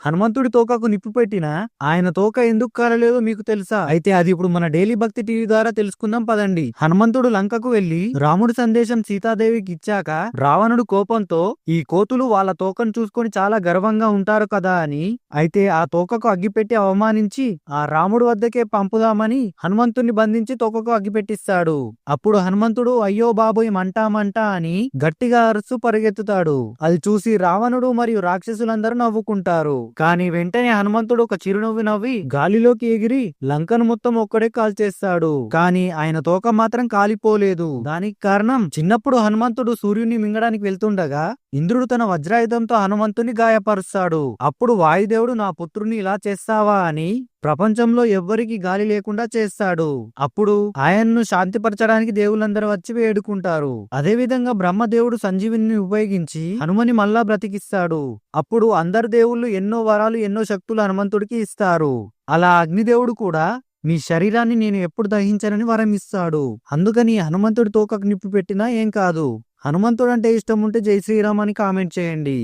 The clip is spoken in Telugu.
హనుమంతుడి తోకకు నిప్పు పెట్టినా ఆయన తోక ఎందుకు కాలలేదో మీకు తెలుసా? అయితే అది ఇప్పుడు మన డైలీ భక్తి టీవీ ద్వారా తెలుసుకుందాం పదండి. హనుమంతుడు లంకకు వెళ్లి రాముడి సందేశం సీతాదేవికి ఇచ్చాక రావణుడు కోపంతో ఈ కోతులు వాళ్ళ తోకను చూసుకొని చాలా గర్వంగా ఉంటారు కదా అని, అయితే ఆ తోకకు అగ్గిపెట్టి అవమానించి ఆ రాముడు వద్దకే పంపుదామని హనుమంతుడిని బంధించి తోకకు అగ్గిపెట్టిస్తాడు. అప్పుడు హనుమంతుడు అయ్యో బాబోయ్ మంటా మంటా అని గట్టిగా అరుస్తూ పరిగెత్తుతాడు. అది చూసి రావణుడు మరియు రాక్షసులందరూ నవ్వుకుంటారు. కానీ వెంటనే హనుమంతుడు ఒక చిరునవ్వు నవ్వి గాలిలోకి ఎగిరి లంకను మొత్తం ఒక్కడే కాల్చేస్తాడు. కానీ ఆయన తోక మాత్రం కాలిపోలేదు. దానికి కారణం చిన్నప్పుడు హనుమంతుడు సూర్యుని మింగడానికి వెళ్తుండగా ఇంద్రుడు తన వజ్రాయుధంతో హనుమంతుని గాయపరుస్తాడు. అప్పుడు వాయుదేవుడు నా పుత్రుని ఇలా చేస్తావా అని ప్రపంచంలో ఎవ్వరికి గాలి లేకుండా చేస్తాడు. అప్పుడు ఆయన్ను శాంతిపరచడానికి దేవుళ్ళందరూ వచ్చి వేడుకుంటారు. అదేవిధంగా బ్రహ్మదేవుడు సంజీవిని ఉపయోగించి హనుమని మళ్ళా బ్రతికిస్తాడు. అప్పుడు అందరు దేవుళ్ళు ఎన్నో వరాలు ఎన్నో శక్తులు హనుమంతుడికి ఇస్తారు. అలా అగ్నిదేవుడు కూడా మీ శరీరాన్ని నేను ఎప్పుడు దహించనని వరం ఇస్తాడు. అందుకని హనుమంతుడి తోకకు నిప్పు పెట్టినా ఏం కాదు. హనుమంతుడు అంటే ఇష్టం ఉంటే జై శ్రీరామ్ అని కామెంట్ చేయండి.